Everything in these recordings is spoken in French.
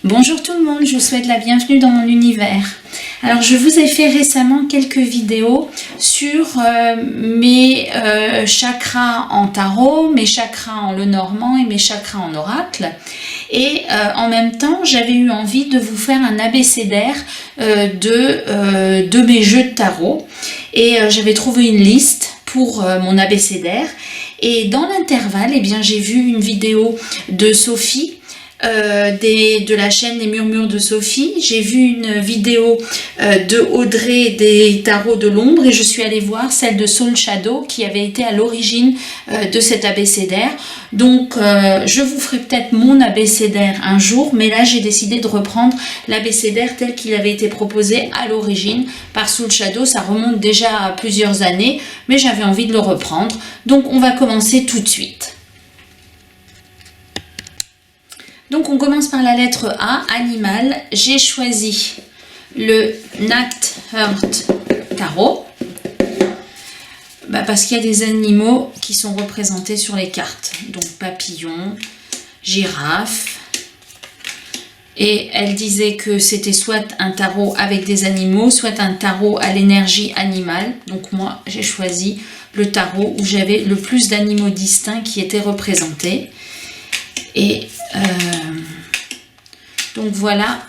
Bonjour tout le monde, je vous souhaite la bienvenue dans mon univers. Alors je vous ai fait récemment quelques vidéos sur mes chakras en tarot, mes chakras en Lenormand et mes chakras en oracle. Et en même temps, j'avais eu envie de vous faire un abécédaire de mes jeux de tarot. Et j'avais trouvé une liste pour mon abécédaire. Et dans l'intervalle, eh bien, j'ai vu une vidéo de Sophie, de la chaîne Les Murmures de Sophie. J'ai vu une vidéo de Audrey des tarots de l'ombre et je suis allée voir celle de Soul Shadow qui avait été à l'origine de cet abécédaire. Donc je vous ferai peut-être mon abécédaire un jour, mais là j'ai décidé de reprendre l'abécédaire tel qu'il avait été proposé à l'origine par Soul Shadow. Ça remonte déjà à plusieurs années, mais j'avais envie de le reprendre. Donc on va commencer tout de suite. Donc on commence par la lettre A, animal. J'ai choisi le Nacht Heart Tarot parce qu'il y a des animaux qui sont représentés sur les cartes. Donc papillon, girafe. Et elle disait que c'était soit un tarot avec des animaux, soit un tarot à l'énergie animale. Donc moi j'ai choisi le tarot où j'avais le plus d'animaux distincts qui étaient représentés. Et donc voilà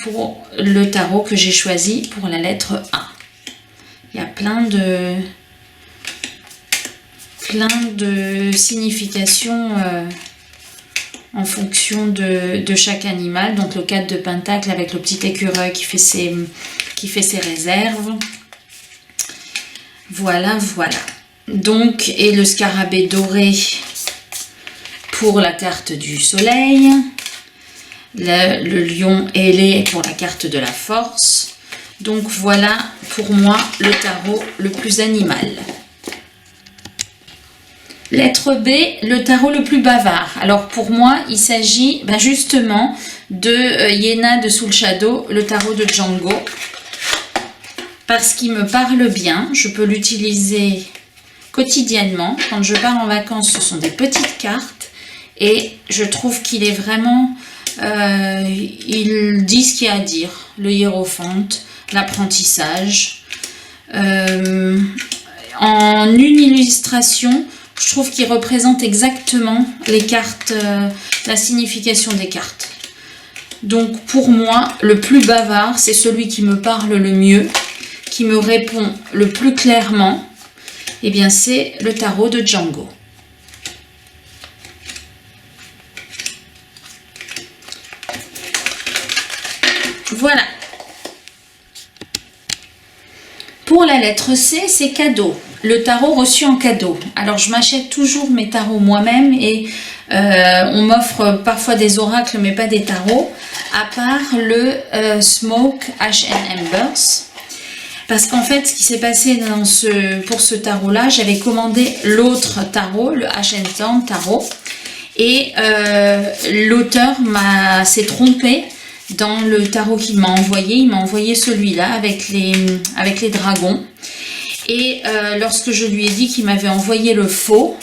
pour le tarot que j'ai choisi pour la lettre A. Il y a plein de significations en fonction de chaque animal. Donc le 4 de pentacle avec le petit écureuil qui fait ses réserves. Voilà. Donc, et le scarabée doré pour la carte du soleil, le lion ailé pour la carte de la force. Donc voilà pour moi le tarot le plus animal. Lettre B, le tarot le plus bavard. Alors pour moi il s'agit justement de Yéna de Soul Shadow, le tarot de Django, parce qu'il me parle bien. Je peux l'utiliser quotidiennement. Quand je pars en vacances, ce sont des petites cartes. Et je trouve qu'il est vraiment, il dit ce qu'il y a à dire, le hiérophante, l'apprentissage. En une illustration, je trouve qu'il représente exactement les cartes, la signification des cartes. Donc pour moi, le plus bavard, c'est celui qui me parle le mieux, qui me répond le plus clairement. Eh bien, c'est le tarot de Django. Voilà. Pour la lettre C, c'est cadeau. Le tarot reçu en cadeau. Alors, je m'achète toujours mes tarots moi-même et on m'offre parfois des oracles, mais pas des tarots, à part le Smoke Ash and Embers. Parce qu'en fait, ce qui s'est passé pour ce tarot-là, j'avais commandé l'autre tarot, le Ash and Thorn tarot, et l'auteur s'est trompé dans le tarot qu'il m'a envoyé. Il m'a envoyé celui-là avec les dragons. Et lorsque je lui ai dit qu'il m'avait envoyé le faux,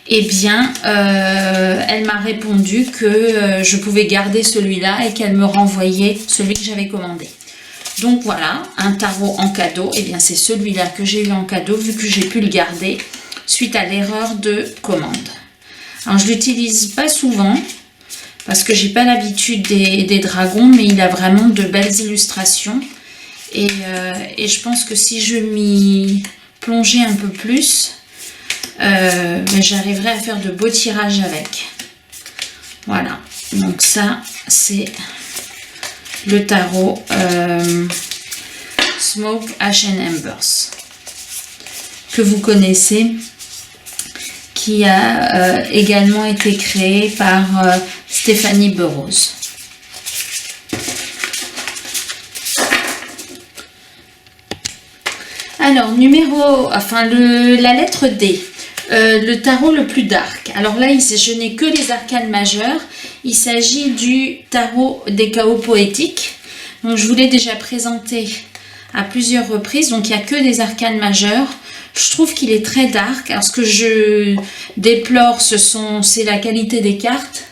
eh bien, elle m'a répondu que je pouvais garder celui-là et qu'elle me renvoyait celui que j'avais commandé. Donc voilà, un tarot en cadeau. Eh bien, c'est celui-là que j'ai eu en cadeau vu que j'ai pu le garder suite à l'erreur de commande. Alors, je ne l'utilise pas souvent, parce que j'ai pas l'habitude des dragons, mais il a vraiment de belles illustrations. Et je pense que si je m'y plongeais un peu plus, j'arriverai à faire de beaux tirages avec. Voilà, donc ça c'est le tarot Smoke Ash and Embers que vous connaissez, qui a également été créé par Stéphanie Burrows. Alors, la lettre D, le tarot le plus dark. Alors là, je n'ai que les arcanes majeures. Il s'agit du tarot des chaos poétiques. Donc, je vous l'ai déjà présenté à plusieurs reprises. Donc, il n'y a que des arcanes majeures. Je trouve qu'il est très dark. Alors, ce que je déplore, c'est la qualité des cartes.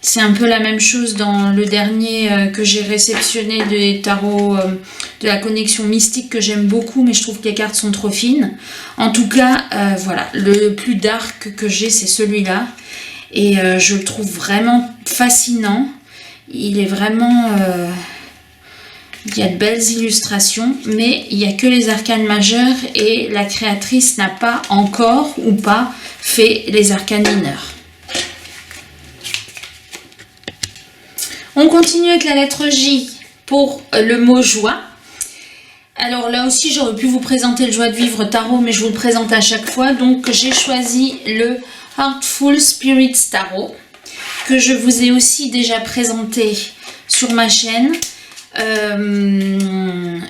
C'est un peu la même chose dans le dernier que j'ai réceptionné des tarots de la connexion mystique que j'aime beaucoup, mais je trouve que les cartes sont trop fines. En tout cas, voilà, le plus dark que j'ai, c'est celui-là. Et je le trouve vraiment fascinant. Il est vraiment... il y a de belles illustrations, mais il n'y a que les arcanes majeures et la créatrice n'a pas encore ou pas fait les arcanes mineures. On continue avec la lettre J pour le mot joie. Alors là aussi, j'aurais pu vous présenter le Joie de Vivre Tarot, mais je vous le présente à chaque fois. Donc j'ai choisi le Heartful Spirits Tarot, que je vous ai aussi déjà présenté sur ma chaîne.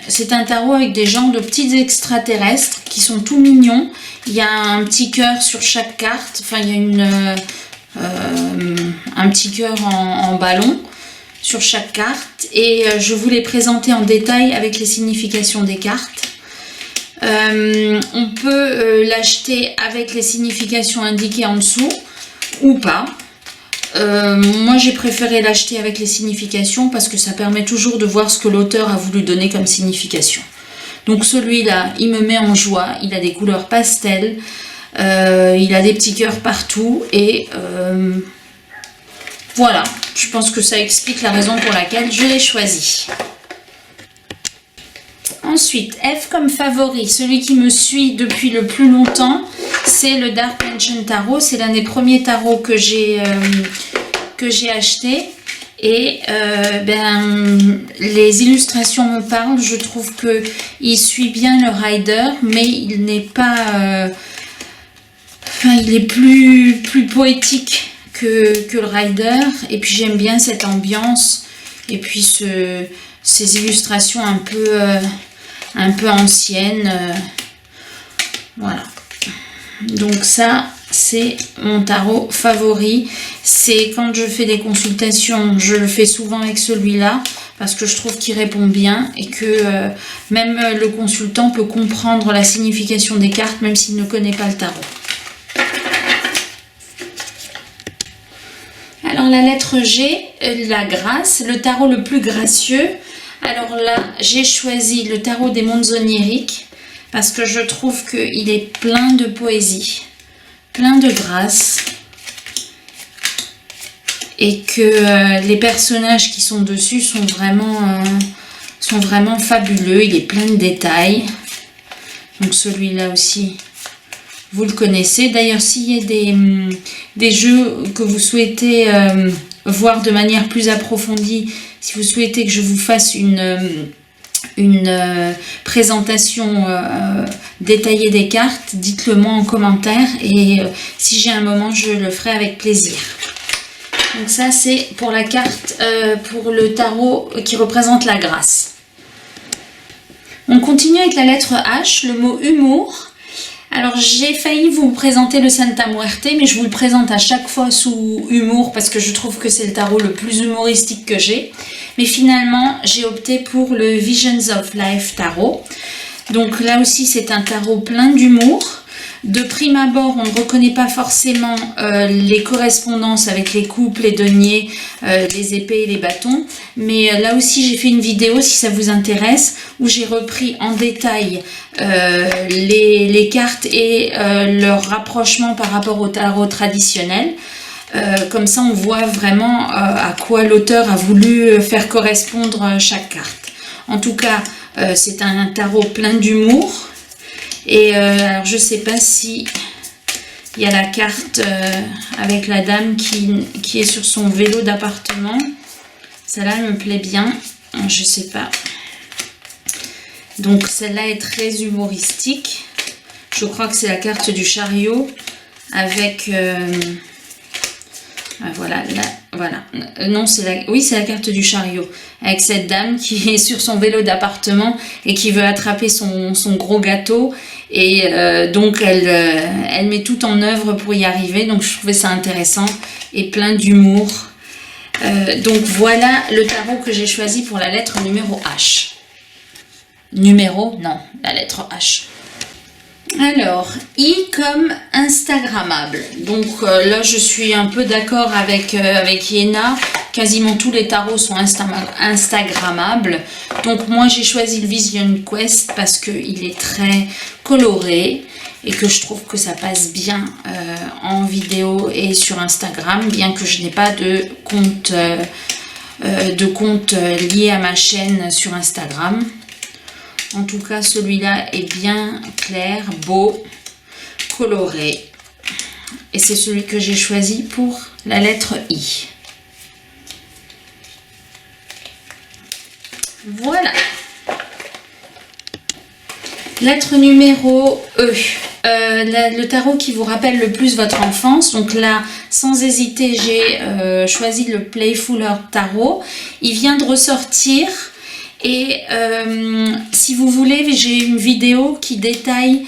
C'est un tarot avec des genres de petits extraterrestres qui sont tout mignons. Il y a un petit cœur sur chaque carte. Enfin, il y a un petit cœur en ballon sur chaque carte. Et je vous l'ai présenté en détail avec les significations des cartes. On peut l'acheter avec les significations indiquées en dessous ou pas. Moi j'ai préféré l'acheter avec les significations parce que ça permet toujours de voir ce que l'auteur a voulu donner comme signification. Donc celui-là, il me met en joie, il a des couleurs pastel, il a des petits cœurs partout et voilà, je pense que ça explique la raison pour laquelle je l'ai choisi. Ensuite, F comme favori, celui qui me suit depuis le plus longtemps, c'est le Dark Ancient Tarot. C'est l'un des premiers tarots que j'ai acheté. Et les illustrations me parlent. Je trouve qu'il suit bien le Rider, mais il n'est pas... il est plus poétique que le Rider. Et puis j'aime bien cette ambiance. Et puis ces illustrations un peu anciennes. Voilà. Donc ça, c'est mon tarot favori. C'est quand je fais des consultations, je le fais souvent avec celui-là parce que je trouve qu'il répond bien et que même le consultant peut comprendre la signification des cartes même s'il ne connaît pas le tarot. Alors la lettre G, la grâce, le tarot le plus gracieux. Alors là, j'ai choisi le tarot des mondes oniriques parce que je trouve qu'il est plein de poésie, plein de grâce et que les personnages qui sont dessus sont vraiment fabuleux. Il est plein de détails. Donc celui-là aussi, vous le connaissez. D'ailleurs, s'il y a des jeux que vous souhaitez voir de manière plus approfondie, si vous souhaitez que je vous fasse une présentation détaillée des cartes, dites-le moi en commentaire et si j'ai un moment, je le ferai avec plaisir. Donc ça, c'est pour la carte, pour le tarot qui représente la grâce. On continue avec la lettre H, le mot humour. Alors j'ai failli vous présenter le Santa Muerte, mais je vous le présente à chaque fois sous humour parce que je trouve que c'est le tarot le plus humoristique que j'ai. Mais finalement, j'ai opté pour le Visions of Life tarot. Donc là aussi, c'est un tarot plein d'humour. De prime abord, on ne reconnaît pas forcément les correspondances avec les coupes, les deniers, les épées et les bâtons. Mais là aussi, j'ai fait une vidéo, si ça vous intéresse, où j'ai repris en détail les cartes et leur rapprochement par rapport au tarot traditionnel. Comme ça, on voit vraiment à quoi l'auteur a voulu faire correspondre chaque carte. En tout cas, c'est un tarot plein d'humour. Et alors je sais pas si il y a la carte avec la dame qui est sur son vélo d'appartement. Celle-là me plaît bien, je sais pas. Donc celle-là est très humoristique. Je crois que c'est la carte du chariot avec voilà, voilà. Non, oui, c'est la carte du chariot avec cette dame qui est sur son vélo d'appartement et qui veut attraper son gros gâteau et donc elle met tout en œuvre pour y arriver. Donc je trouvais ça intéressant et plein d'humour. Donc voilà le tarot que j'ai choisi pour la lettre numéro H. Numéro, non, la lettre H. Alors, I comme Instagrammable. Donc là, je suis un peu d'accord avec Yéna. Quasiment tous les tarots sont Instagrammables. Donc moi, j'ai choisi le Vision Quest parce qu'il est très coloré et que je trouve que ça passe bien en vidéo et sur Instagram, bien que je n'ai pas de compte lié à ma chaîne sur Instagram. En tout cas, celui-là est bien clair, beau, coloré. Et c'est celui que j'ai choisi pour la lettre I. Voilà. Lettre numéro E. Le tarot qui vous rappelle le plus votre enfance. Donc là, sans hésiter, j'ai choisi le Playfuler Tarot. Il vient de ressortir. Et si vous voulez, j'ai une vidéo qui détaille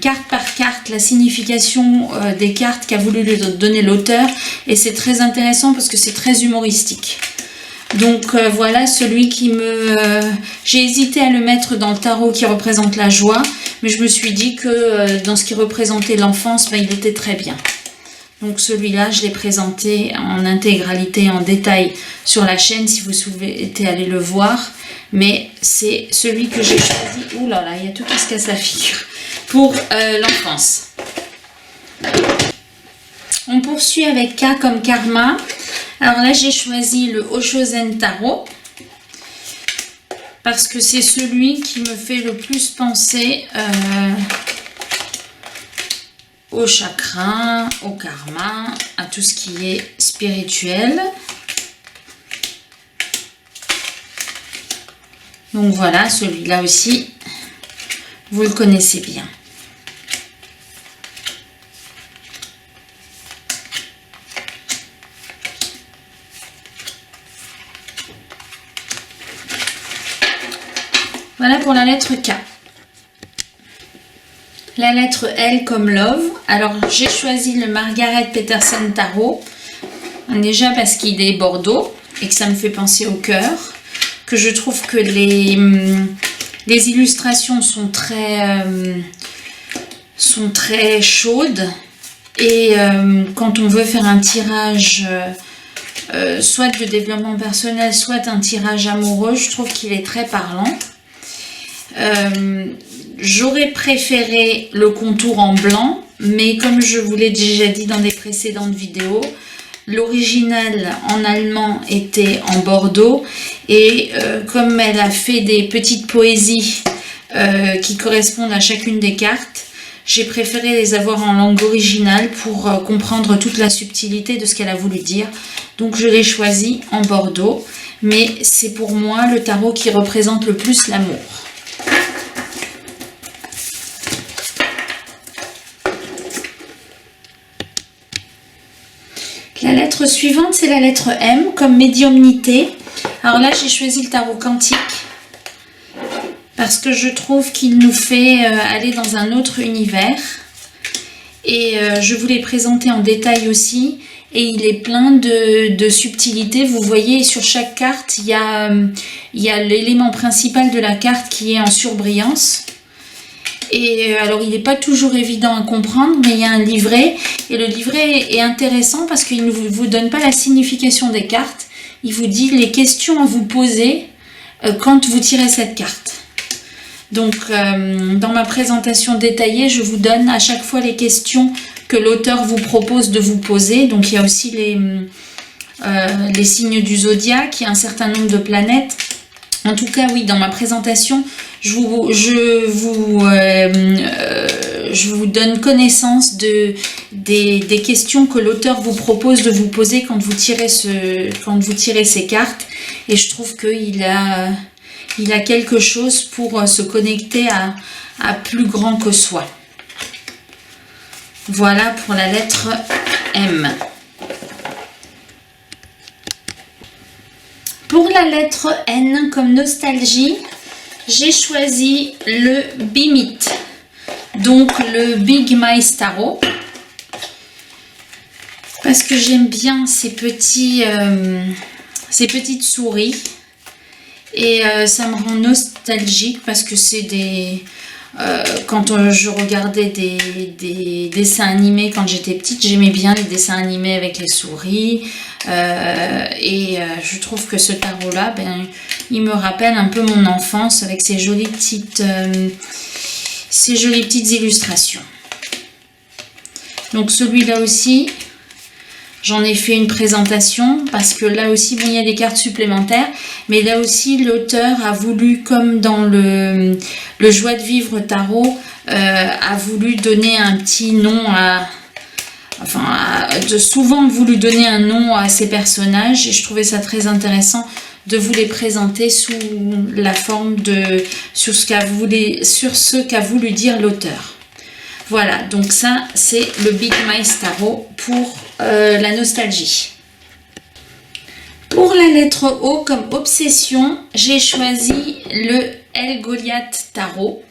carte par carte la signification des cartes qu'a voulu donner l'auteur. Et c'est très intéressant parce que c'est très humoristique. Donc voilà celui qui me... j'ai hésité à le mettre dans le tarot qui représente la joie. Mais je me suis dit que dans ce qui représentait l'enfance, ben, il était très bien. Donc celui-là, je l'ai présenté en intégralité, en détail sur la chaîne si vous souhaitez aller le voir. Mais c'est celui que j'ai choisi. Ouh là là, il y a tout qui se casse la figure. Pour l'enfance. On poursuit avec K comme Karma. Alors là, j'ai choisi le Oshozen Tarot. Parce que c'est celui qui me fait le plus penser... au chakra, au karma, à tout ce qui est spirituel. Donc voilà, celui-là aussi, vous le connaissez bien. Voilà pour la lettre K. La lettre L comme Love. Alors, j'ai choisi le Margaret Peterson Tarot. Déjà parce qu'il est bordeaux et que ça me fait penser au cœur. Que je trouve que les illustrations sont très chaudes. Et quand on veut faire un tirage, soit de développement personnel, soit un tirage amoureux, je trouve qu'il est très parlant. J'aurais préféré le contour en blanc, mais comme je vous l'ai déjà dit dans des précédentes vidéos, l'original en allemand était en bordeaux et comme elle a fait des petites poésies qui correspondent à chacune des cartes, j'ai préféré les avoir en langue originale pour comprendre toute la subtilité de ce qu'elle a voulu dire. Donc je l'ai choisi en bordeaux, mais c'est pour moi le tarot qui représente le plus l'amour. La lettre suivante, c'est la lettre M, comme médiumnité. Alors là, j'ai choisi le tarot quantique, parce que je trouve qu'il nous fait aller dans un autre univers. Et je vous l'ai présenté en détail aussi. Et il est plein de subtilités. Vous voyez, sur chaque carte, il y a l'élément principal de la carte qui est en surbrillance. Et alors, il n'est pas toujours évident à comprendre, mais il y a un livret. Et le livret est intéressant parce qu'il ne vous donne pas la signification des cartes. Il vous dit les questions à vous poser quand vous tirez cette carte. Donc, dans ma présentation détaillée, je vous donne à chaque fois les questions que l'auteur vous propose de vous poser. Donc, il y a aussi les signes du zodiaque, il y a un certain nombre de planètes. En tout cas, oui, dans ma présentation, je vous donne connaissance des questions que l'auteur vous propose de vous poser quand vous tirez ces cartes. Et je trouve qu'il a quelque chose pour se connecter à plus grand que soi. Voilà pour la lettre M. Pour la lettre N comme nostalgie, j'ai choisi le Bimit, donc le Big Mice Tarot, parce que j'aime bien ces petites souris Et ça me rend nostalgique parce que c'est des... quand je regardais des dessins animés quand j'étais petite, j'aimais bien les dessins animés avec les souris. Je trouve que ce tarot-là, ben, il me rappelle un peu mon enfance avec ces jolies petites illustrations. Donc celui-là aussi, j'en ai fait une présentation parce que là aussi, bon, il y a des cartes supplémentaires, mais là aussi, l'auteur a voulu, comme dans le Joie de vivre tarot, a voulu donner un petit nom à... Enfin, souvent voulu donner un nom à ces personnages, et je trouvais ça très intéressant de vous les présenter sous la forme de... sur ce qu'a voulu dire l'auteur. Voilà, donc ça, c'est le Big Mice Tarot pour la nostalgie. Pour la lettre O, comme obsession, j'ai choisi le El Goliath Tarot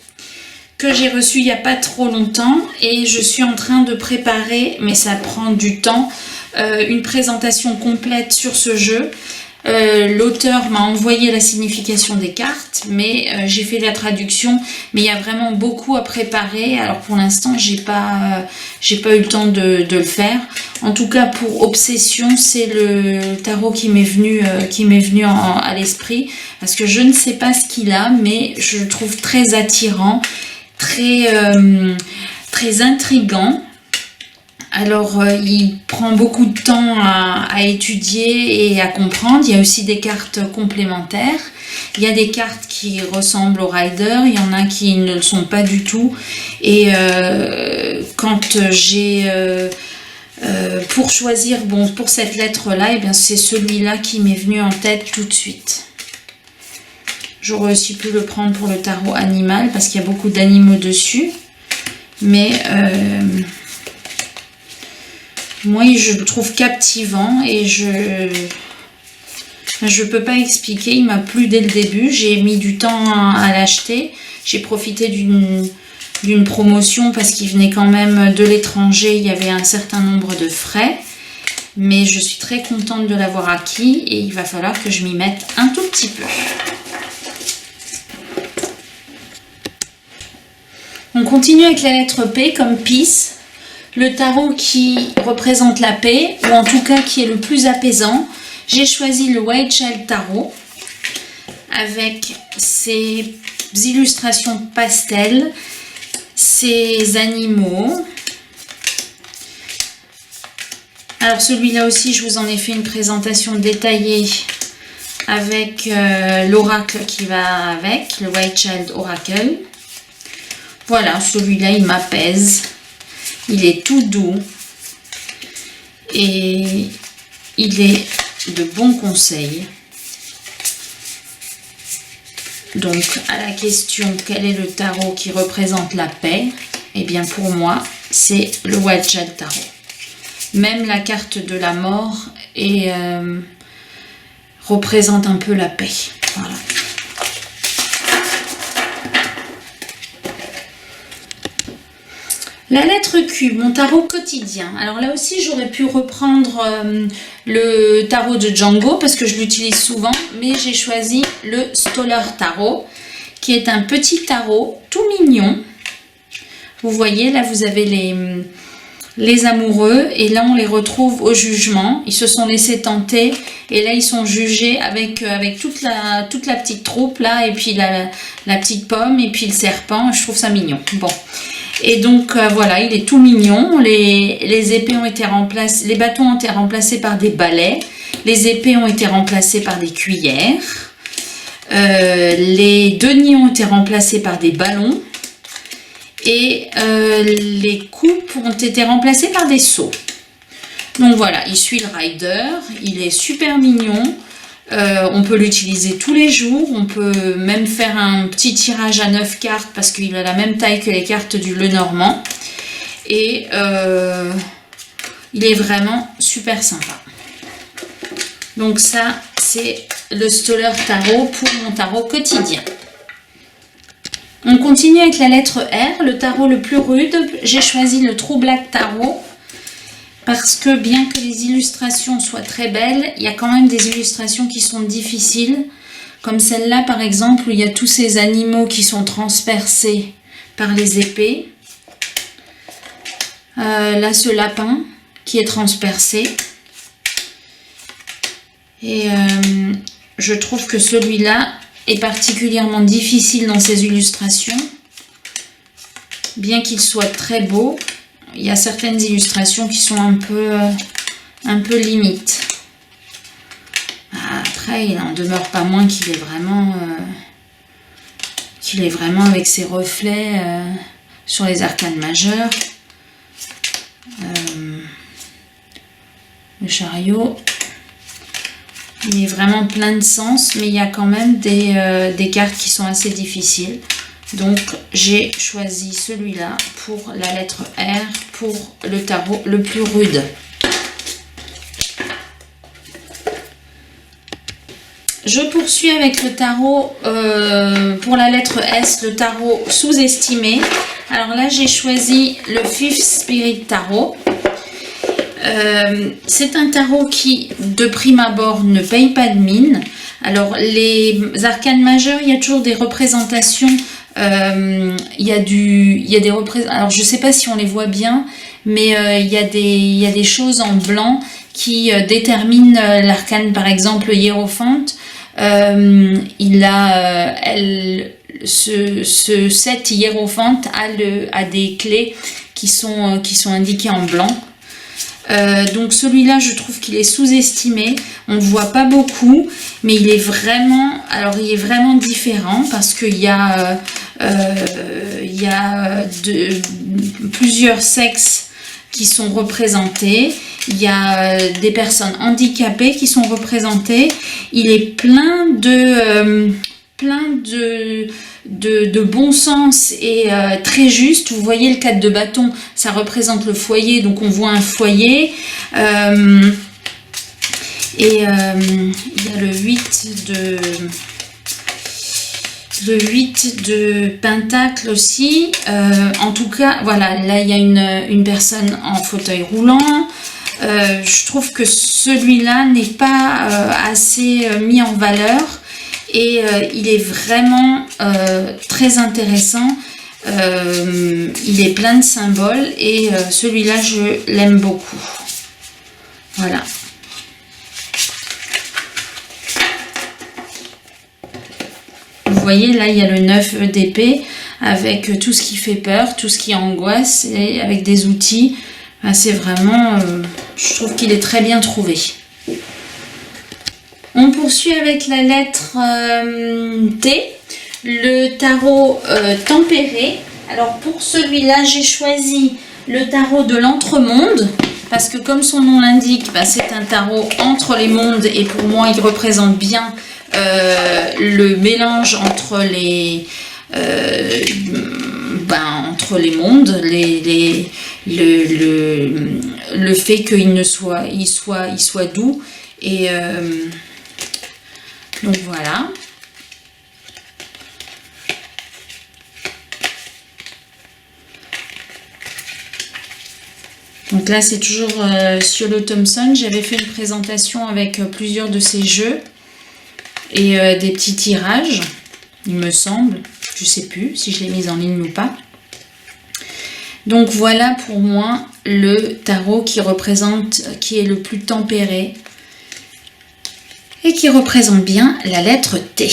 que j'ai reçu il n'y a pas trop longtemps et je suis en train de préparer, mais ça prend du temps, une présentation complète sur ce jeu. L'auteur m'a envoyé la signification des cartes, mais j'ai fait la traduction, mais il y a vraiment beaucoup à préparer. Alors pour l'instant, j'ai pas eu le temps de le faire. En tout cas, pour Obsession, c'est le tarot qui m'est venu à l'esprit, parce que je ne sais pas ce qu'il a, mais je le trouve très attirant, très intriguant. Alors, il prend beaucoup de temps à étudier et à comprendre. Il y a aussi des cartes complémentaires. Il y a des cartes qui ressemblent au Rider, il y en a qui ne le sont pas du tout. Et quand j'ai... pour choisir, bon, pour cette lettre-là, eh bien, c'est celui-là qui m'est venu en tête tout de suite. J'aurais aussi pu le prendre pour le tarot animal parce qu'il y a beaucoup d'animaux dessus. Mais... moi, je le trouve captivant et je peux pas expliquer. Il m'a plu dès le début. J'ai mis du temps à l'acheter. J'ai profité d'une promotion parce qu'il venait quand même de l'étranger. Il y avait un certain nombre de frais. Mais je suis très contente de l'avoir acquis et il va falloir que je m'y mette un tout petit peu. On continue avec la lettre P comme Peace. Le tarot qui représente la paix, ou en tout cas qui est le plus apaisant. J'ai choisi le White Child Tarot avec ses illustrations pastel, ses animaux. Alors celui-là aussi, je vous en ai fait une présentation détaillée avec l'oracle qui va avec, le White Child Oracle. Voilà, celui-là, il m'apaise. Il est tout doux et il est de bons conseils. Donc, à la question quel est le tarot qui représente la paix, eh bien pour moi, c'est le White Child Tarot. Même la carte de la mort représente un peu la paix. Voilà. La lettre Q, mon tarot quotidien. Alors là aussi, j'aurais pu reprendre le tarot de Django parce que je l'utilise souvent, mais j'ai choisi le Stoller Tarot, qui est un petit tarot tout mignon. Vous voyez, là, vous avez les amoureux et là, on les retrouve au jugement. Ils se sont laissés tenter et là, ils sont jugés avec toute la petite troupe, là, et puis la petite pomme et puis le serpent. Je trouve ça mignon. Bon. Et donc voilà, il est tout mignon. Les épées ont été remplacées, les bâtons ont été remplacés par des balais. Les épées ont été remplacées par des cuillères. Les deniers ont été remplacés par des ballons. Et les coupes ont été remplacées par des seaux. Donc voilà, il suit le rider. Il est super mignon. On peut l'utiliser tous les jours, on peut même faire un petit tirage à 9 cartes parce qu'il a la même taille que les cartes du Lenormand et il est vraiment super sympa. Donc ça, c'est le Stoller Tarot pour mon tarot quotidien. On continue avec la lettre R, le tarot le plus rude. J'ai choisi le True Black Tarot. Parce que bien que les illustrations soient très belles, il y a quand même des illustrations qui sont difficiles. Comme celle-là par exemple, où il y a tous ces animaux qui sont transpercés par les épées. Là, ce lapin qui est transpercé. Et je trouve que celui-là est particulièrement difficile dans ses illustrations. Bien qu'il soit très beau, il y a certaines illustrations qui sont un peu limites. Après, il n'en demeure pas moins qu'il est vraiment avec ses reflets sur les arcanes majeures. Le chariot, il est vraiment plein de sens, mais il y a quand même des cartes qui sont assez difficiles. Donc j'ai choisi celui-là pour la lettre R, pour le tarot le plus rude. Je poursuis avec le tarot pour la lettre S, le tarot sous-estimé. Alors là, j'ai choisi le Fifth Spirit Tarot. C'est un tarot qui, de prime abord, ne paye pas de mine. Alors, les arcanes majeures, il y a toujours des représentations. Il y a des représentations. Alors, je ne sais pas si on les voit bien, mais il y a des choses en blanc qui déterminent l'arcane. Par exemple, hiérophante. Ce set hiérophante a des clés qui sont indiquées en blanc. Donc celui-là, je trouve qu'il est sous-estimé. On ne le voit pas beaucoup, mais il est vraiment différent parce qu'il y a plusieurs sexes qui sont représentés. Il y a des personnes handicapées qui sont représentées. Il est plein de bon sens et très juste. Vous voyez le 4 de bâton, ça représente le foyer, donc on voit un foyer. Il y a le 8 de pentacle aussi. En tout cas, voilà, là il y a une personne en fauteuil roulant. Je trouve que celui-là n'est pas assez mis en valeur. Et il est vraiment très intéressant. Il est plein de symboles et celui-là, je l'aime beaucoup. Voilà. Vous voyez, là, il y a le 9 d'épée avec tout ce qui fait peur, tout ce qui angoisse et avec des outils. C'est vraiment... je trouve qu'il est très bien trouvé. On poursuit avec la lettre T, le tarot tempéré. Alors pour celui-là, j'ai choisi le tarot de l'entremonde parce que comme son nom l'indique, c'est un tarot entre les mondes et pour moi, il représente bien le mélange entre les mondes, le fait qu'il soit doux et donc voilà. Donc là c'est toujours Ciolo Thompson. J'avais fait une présentation avec plusieurs de ces jeux et des petits tirages, il me semble. Je sais plus si je l'ai mise en ligne ou pas. Donc voilà pour moi le tarot qui est le plus tempéré et qui représente bien la lettre T.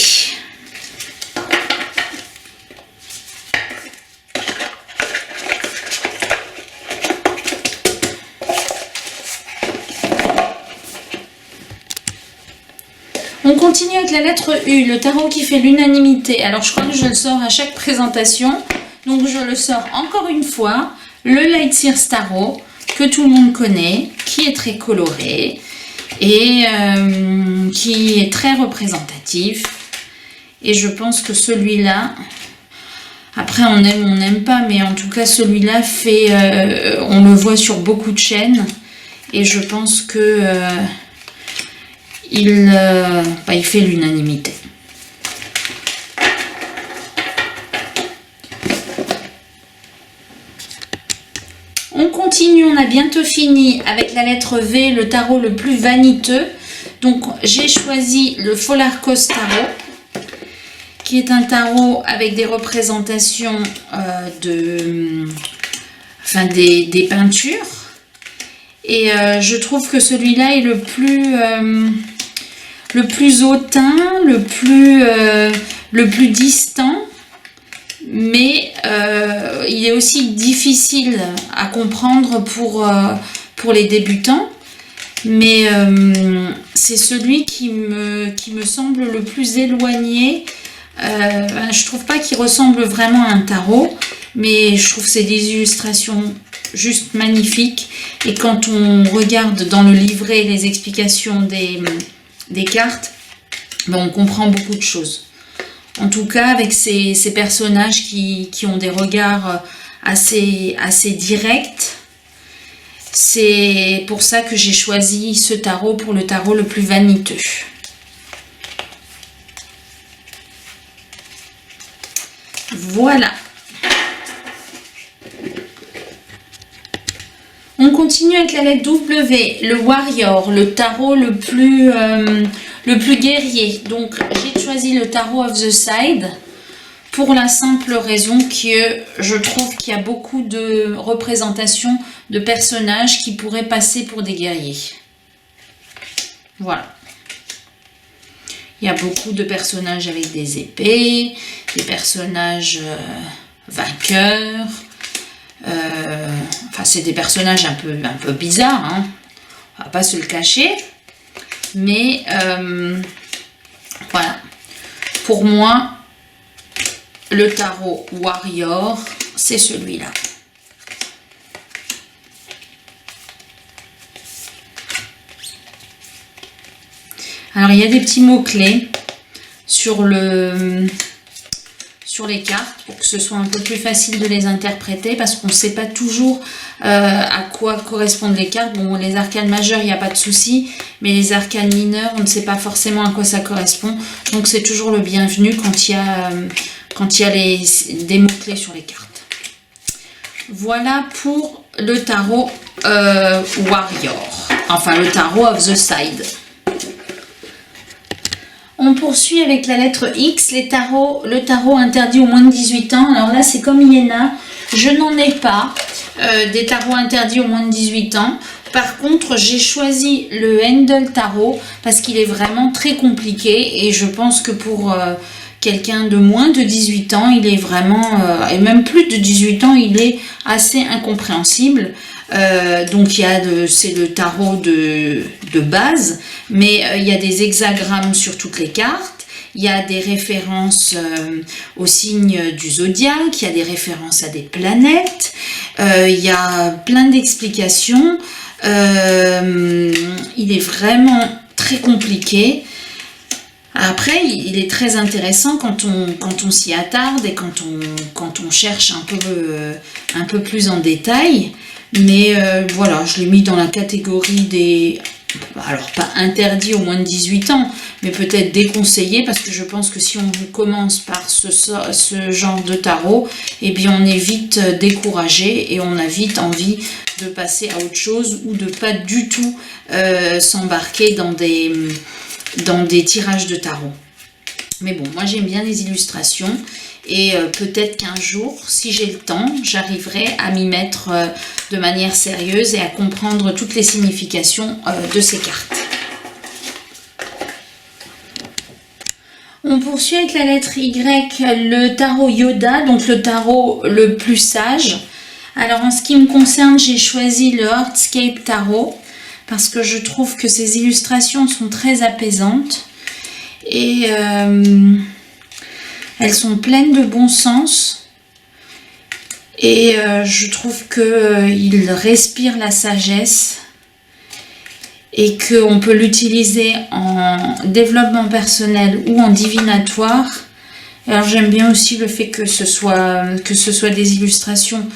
On continue avec la lettre U, le tarot qui fait l'unanimité. Alors je crois que je le sors à chaque présentation, donc je le sors encore une fois. Le Light Sears Tarot, que tout le monde connaît, qui est très coloré et qui est très représentatif. Et je pense que celui-là, après on aime ou on n'aime pas, mais en tout cas celui-là on le voit sur beaucoup de chaînes. Et je pense que il fait l'unanimité. On continue, on a bientôt fini avec la lettre V, le tarot le plus vaniteux. Donc j'ai choisi le Folarkos Tarot. qui est un tarot avec des représentations des peintures. Et je trouve que celui-là est le plus hautain, le plus distant, mais il est aussi difficile à comprendre pour les débutants. Mais c'est celui qui me semble le plus éloigné. Je trouve pas qu'il ressemble vraiment à un tarot, mais je trouve que c'est des illustrations juste magnifiques. Et quand on regarde dans le livret les explications des cartes, ben on comprend beaucoup de choses. En tout cas, avec ces personnages qui ont des regards assez directs, c'est pour ça que j'ai choisi ce tarot pour le tarot le plus vaniteux. Voilà. On continue avec la lettre W, le Warrior, le tarot le plus guerrier. Donc, j'ai choisi le tarot of the side pour la simple raison que je trouve qu'il y a beaucoup de représentations de personnages qui pourraient passer pour des guerriers. Voilà. Il y a beaucoup de personnages avec des épées, des personnages vainqueurs. Enfin, c'est des personnages un peu bizarres, hein. On va pas se le cacher. Mais voilà. Pour moi, le tarot Warrior, c'est celui-là. Alors, il y a des petits mots-clés sur les cartes pour que ce soit un peu plus facile de les interpréter parce qu'on ne sait pas toujours à quoi correspondent les cartes. Bon, les arcanes majeures, il n'y a pas de souci, mais les arcanes mineures, on ne sait pas forcément à quoi ça correspond. Donc, c'est toujours le bienvenu quand il y a des mots-clés sur les cartes. Voilà pour le tarot Warrior, enfin le tarot of the side. On poursuit avec la lettre X, le tarot interdit aux moins de 18 ans. Alors là, c'est comme Iéna, je n'en ai pas des tarots interdits aux moins de 18 ans. Par contre, j'ai choisi le Handle Tarot parce qu'il est vraiment très compliqué et je pense que pour quelqu'un de moins de 18 ans, il est vraiment, et même plus de 18 ans, il est assez incompréhensible. Donc c'est le tarot de base, mais il y a des hexagrammes sur toutes les cartes, il y a des références aux signes du zodiaque, il y a des références à des planètes, il y a plein d'explications, il est vraiment très compliqué. Après, il est très intéressant quand on s'y attarde et quand on cherche un peu plus en détail. Mais voilà, je l'ai mis dans la catégorie des... Alors, pas interdit aux moins de 18 ans, mais peut-être déconseillé, parce que je pense que si on commence par ce genre de tarot, eh bien on est vite découragé et on a vite envie de passer à autre chose ou de pas du tout s'embarquer dans des tirages de tarot. Mais bon, moi j'aime bien les illustrations et peut-être qu'un jour, si j'ai le temps, j'arriverai à m'y mettre de manière sérieuse et à comprendre toutes les significations de ces cartes. On poursuit avec la lettre Y, le tarot Yoda, donc le tarot le plus sage. Alors en ce qui me concerne, j'ai choisi le Heartscape Tarot parce que je trouve que ces illustrations sont très apaisantes et elles sont pleines de bon sens et je trouve qu'il respire la sagesse et qu'on peut l'utiliser en développement personnel ou en divinatoire. Alors j'aime bien aussi le fait que ce soit des illustrations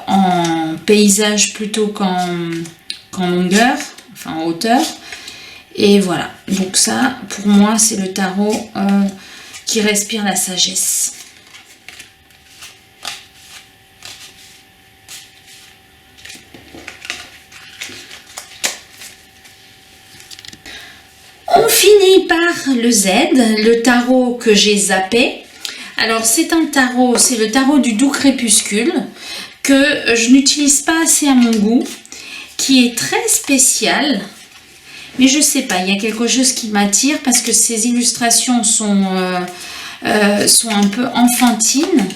en paysage plutôt qu'en longueur, enfin en hauteur. Et voilà, donc ça pour moi c'est le tarot qui respire la sagesse. On finit par le Z, le tarot que j'ai zappé. Alors c'est un tarot, c'est le tarot du doux crépuscule que je n'utilise pas assez à mon goût, qui est très spécial. Mais je sais pas, il y a quelque chose qui m'attire parce que ces illustrations sont un peu enfantines.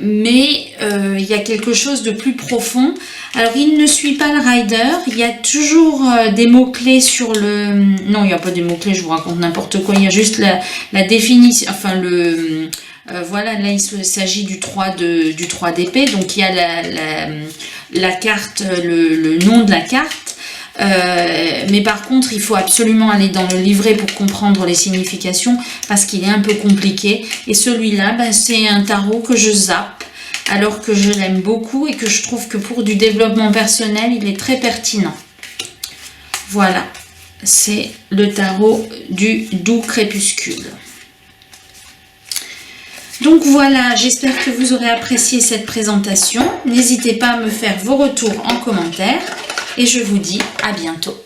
Mais il y a quelque chose de plus profond. Alors il ne suit pas le rider, il y a toujours des mots-clés sur le... Non, il n'y a pas des mots-clés, je vous raconte n'importe quoi, il y a juste la définition, enfin le... voilà, là il s'agit du 3 d'épée, donc il y a la carte, le nom de la carte. Mais par contre il faut absolument aller dans le livret pour comprendre les significations parce qu'il est un peu compliqué, et celui-là c'est un tarot que je zappe alors que je l'aime beaucoup et que je trouve que pour du développement personnel il est très pertinent. Voilà, c'est le tarot du doux crépuscule. Donc voilà, j'espère que vous aurez apprécié cette présentation. N'hésitez pas à me faire vos retours en commentaire. Et je vous dis à bientôt.